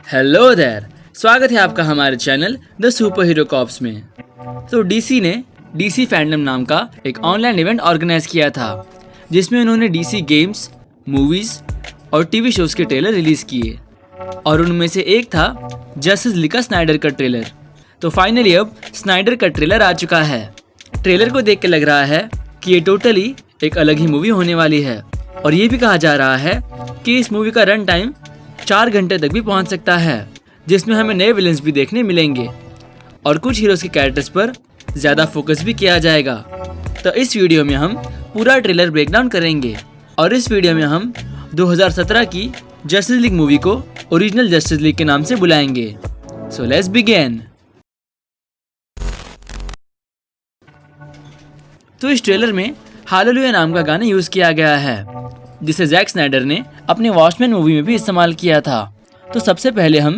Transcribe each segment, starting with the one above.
Hello there. स्वागत है आपका हमारे channel the super hero cops में। तो डीसी ने डीसी फैंडम नाम का एक ऑनलाइन इवेंट ऑर्गेनाइज किया था जिसमें उन्होंने डीसी गेम्स, मूवीज और टीवी शोज के ट्रेलर रिलीज किए और उनमें से एक था जस्टिस लीग का स्नाइडर का ट्रेलर। तो फाइनली अब स्नाइडर का ट्रेलर आ चुका है। ट्रेलर को देख के लग रहा है कि ये टोटली एक अलग ही मूवी होने वाली है और ये भी कहा जा रहा है कि इस मूवी का रन टाइम 4 घंटे तक भी पहुंच सकता है, जिसमें हमें नए विलेंस भी देखने मिलेंगे और कुछ हीरोज के कैरेक्टर्स पर ज़्यादा फोकस भी किया जाएगा। तो इस वीडियो में हम पूरा ट्रेलर ब्रेकडाउन करेंगे और इस वीडियो में हम 2017 की जस्टिस लीग मूवी को ओरिजिनल जस्टिस लीग के नाम से बुलाएंगे। So let's begin. तो इस ट्रेलर में हालेलुया नाम का गाना यूज किया गया है जिसे जैक स्नाइडर ने अपने वॉचमैन मूवी में भी इस्तेमाल किया था। तो सबसे पहले हम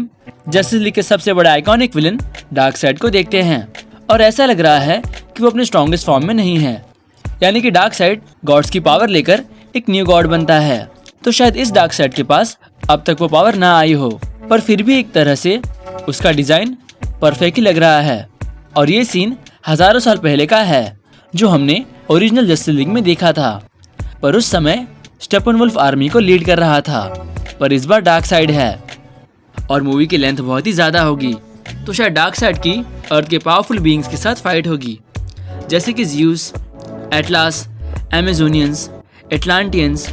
जस्टिस लीग के सबसे बड़ा आइकॉनिक विलन डार्कसाइड को देखते हैं और ऐसा लग रहा है कि वो अपने स्ट्रॉन्गेस्ट फॉर्म में नहीं है, यानी कि डार्कसाइड गॉड्स की पावर लेकर एक न्यू गॉड बनता है। तो शायद इस डार्कसाइड के पास अब तक वो पावर ना आई हो, पर फिर भी एक तरह से उसका डिजाइन परफेक्ट ही लग रहा है। और ये सीन हजारों साल पहले का है जो हमने ओरिजिनल जस्टिस लीग में देखा था, पर उस समय स्टेपनवुल्फ आर्मी को लीड कर रहा था, पर इस बार डार्कसाइड है और मूवी की लेंथ बहुत ही ज़्यादा होगी। तो शायद डार्कसाइड की अर्थ के पावरफुल बीइंग्स के साथ फाइट होगी, जैसे कि ज़्यूस, एटलास, अमेजोनियंस, एटलांटियंस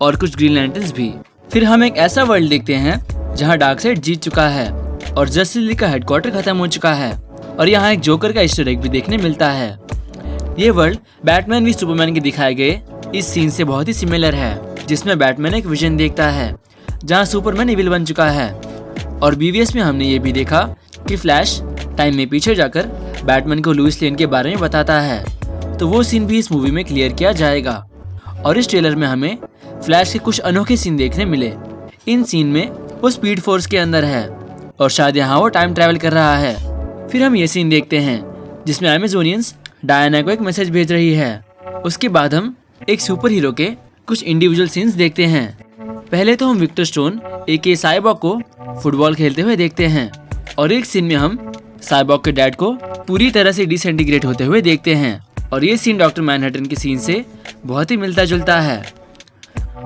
और कुछ ग्रीन लैंटर्न्स भी। फिर हम एक ऐसा वर्ल्ड देखते हैं जहां डार्कसाइड जीत चुका है और जस्टिस लीग का हेडक्वार्टर खत्म हो चुका है और यहाँ एक जोकर का ईस्टर एग भी देखने मिलता है। ये वर्ल्ड बैटमैन वी सुपरमैन के दिखाए गए इस सीन से बहुत ही सिमिलर है, जिसमें बैटमैन एक विजन देखता है जहां सुपरमैन इविल बन चुका है। और बीवीएस में हमने ये भी देखा कि फ्लैश टाइम में पीछे जाकर बैटमैन को लुइस लेन के बारे में बताता है। तो वो सीन भी इस मूवी में क्लियर किया जाएगा और इस ट्रेलर में हमें फ्लैश के कुछ अनोखे सीन देखने मिले। इन सीन में वो स्पीड फोर्स के अंदर है और शायद यहाँ वो टाइम ट्रैवल कर रहा है। फिर हम ये सीन देखते हैं जिसमें अमेजोनियंस डायना को एक मैसेज भेज रही है। उसके बाद हम एक सुपर हीरो के कुछ इंडिविजुअल सीन्स देखते हैं। पहले तो हम विक्टर स्टोन एके साइबॉग को फुटबॉल खेलते हुए देखते हैं और एक सीन में हम साइबॉग के डैड को पूरी तरह से डिसइंटीग्रेट होते हुए देखते हैं और ये सीन डॉक्टर मैनहट्टन के सीन से बहुत ही मिलता जुलता है।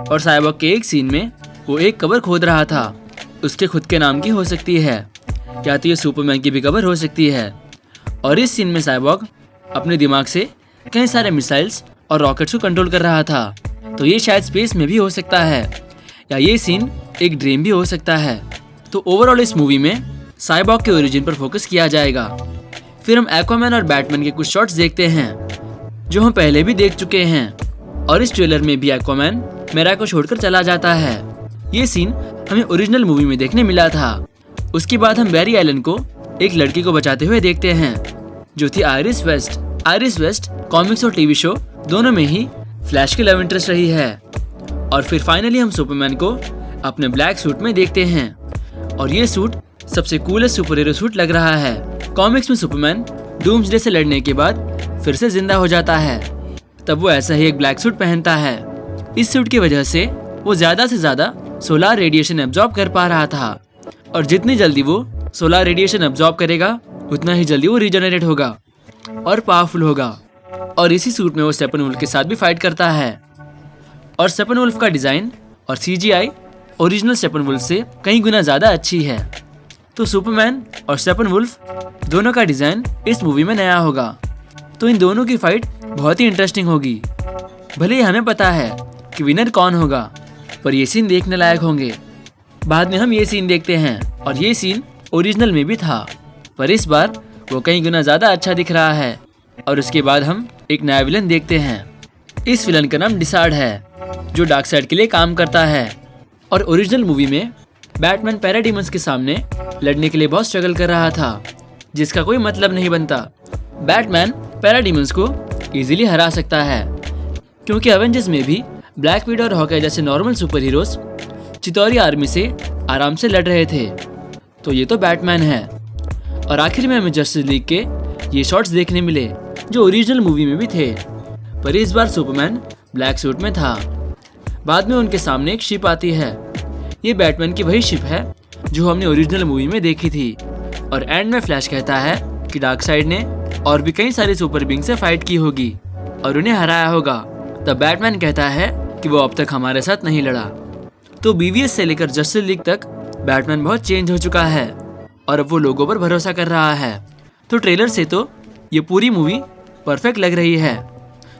और साइबॉग के एक सीन में वो एक कब्र खोद रहा था, उसके खुद के नाम की हो सकती है या तो ये सुपरमैन की भी कब्र हो सकती है। और इस सीन में साइबॉग अपने दिमाग से कई सारे मिसाइल्स और रॉकेट्स को कंट्रोल कर रहा था, तो ये शायद स्पेस में भी हो सकता है या ये सीन एक ड्रीम भी हो सकता है। तो ओवरऑल इस मूवी में साइबॉग के ओरिजिन पर फोकस किया जाएगा। फिर हम एक्वामैन और बैटमैन के कुछ शॉट्स देखते हैं जो हम पहले भी देख चुके हैं और इस ट्रेलर में भी एक्वामैन मेरा को छोड़कर चला जाता है। ये सीन हमें ओरिजिनल मूवी में देखने मिला था। उसके बाद हम बैरी एलन को एक लड़की को बचाते हुए देखते हैं जो थी Iris West. Iris West comics और टीवी शो दोनों में ही फ्लैश की लव इंटरेस्ट रही है। और फिर फाइनली हम सुपरमैन को अपने ब्लैक सूट में देखते हैं और ये सूट सबसे कूलेस्ट सुपर हीरो सूट लग रहा है। कॉमिक्स में सुपरमैन डूम्सडे से लड़ने के बाद फिर से जिंदा हो जाता है, तब वो ऐसा ही एक ब्लैक सूट पहनता है। इस सूट की वजह से वो ज्यादा से ज्यादा सोलर रेडिएशन एब्जॉर्ब कर पा रहा था और जितनी जल्दी वो सोलर रेडिएशन एब्जॉर्ब करेगा उतना ही जल्दी वो रीजनरेट होगा और पावरफुल होगा। और इसी सूट में वो स्टेपनवुल्फ के साथ भी फाइट करता है और स्टेपनवुल्फ का डिजाइन और सीजीआई ओरिजिनल स्टेपनवुल्फ से कई गुना ज्यादा अच्छी है। तो सुपरमैन और स्टेपनवुल्फ दोनों का डिजाइन इस मूवी में नया होगा, तो इन दोनों की फाइट बहुत ही इंटरेस्टिंग होगी। भले ही हमें पता है कि विनर कौन होगा, पर ये सीन देखने लायक होंगे। बाद में हम ये सीन देखते हैं और ये सीन ओरिजिनल में भी था, पर इस बार वो कई गुना ज्यादा अच्छा दिख रहा है। और उसके बाद हम एक नया विलन देखते हैं। इस विलन का नाम डिसार्ड है जो डार्कसाइड के लिए काम करता है और ओरिजिनल मूवी में बैटमैन पैराडीमंस के सामने लड़ने के लिए बहुत स्ट्रगल कर रहा था, जिसका कोई मतलब नहीं बनता। बैटमैन पैराडीमंस को इजीली हरा सकता है क्योंकि एवेंजर्स में भी ब्लैक विडो और हॉकाई जैसे नॉर्मल सुपर हीरोज चितौरी आर्मी से आराम से लड़ रहे थे, तो ये तो बैटमैन है। और आखिर में हमें जस्टिस लीग के ये शॉट्स देखने मिले जो ओरिजिनल मूवी में भी थे, पर इस बार सुपरमैन ब्लैक सूट में था। बाद में उनके सामने एक शिप आती है। ये बैटमैन की वही शिप है जो हमने ओरिजिनल मूवी में देखी थी। और एंड में फ्लैश कहता है कि डार्कसाइड ने और भी कई सारे सुपर बीइंग से फाइट की होगी और उन्हें हराया होगा। तब बैटमैन कहता है कि वो अब तक हमारे साथ नहीं लड़ा। तो BVS से लेकर जस्टिस लीग तक बैटमैन बहुत चेंज हो चुका है और अब वो लोगों पर भरोसा कर रहा है। तो ट्रेलर से तो ये पूरी मूवी परफेक्ट लग रही है।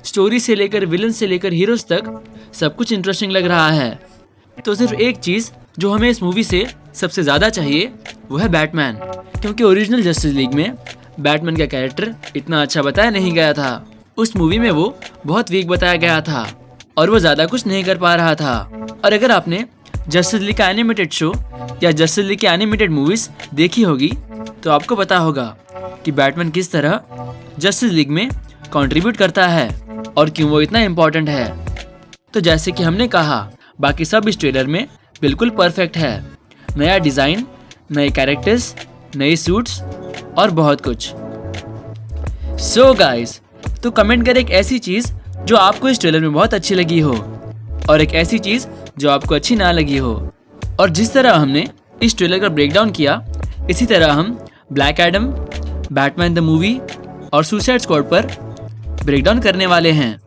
स्टोरी से लेकर विलन से लेकर हीरोज तक सब कुछ इंटरेस्टिंग लग रहा है। तो सिर्फ एक चीज़ जो हमें इस मूवी से सबसे ज़्यादा चाहिए वो है बैटमैन, क्योंकि ओरिजिनल जस्टिस लीग में बैटमैन का कैरेक्टर इतना अच्छा बताया नहीं गया था। उस मूवी में वो बहुत वीक बताया गया था और वो ज़्यादा कुछ नहीं कर पा रहा था। और अगर आपने जस्टिस लीग का एनिमेटेड शो या जस्टिस लीग की एनिमेटेड मूवीज़ देखी होगी तो आपको पता होगा कि बैटमैन किस तरह जस्टिस लीग में कंट्रीब्यूट करता है और क्यों वो इतना इम्पोर्टेंट है। तो जैसे कि हमने कहा, बाकी सब इस ट्रेलर में बिल्कुल परफेक्ट है। नया डिज़ाइन, नए कैरेक्टर्स, नए सूट्स और बहुत कुछ। सो गाइस, तो कमेंट करें एक ऐसी चीज़ जो आपको इस ट्रेलर में बहुत अच्छी लगी हो और एक ऐसी चीज़ जो आपको अच्छी ना लगी हो। और जिस तरह हमने इस ट्रेलर का ब्रेकडाउन किया, इसी तरह हम black Adam, Batman the movie और सुसाइड स्क्वाड पर ब्रेकडाउन करने वाले हैं।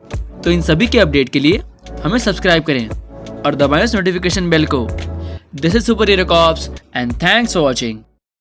तो इन सभी के अपडेट के लिए हमें सब्सक्राइब करें और दबाएं उस नोटिफिकेशन बेल को। This is super hero cops and thanks for watching.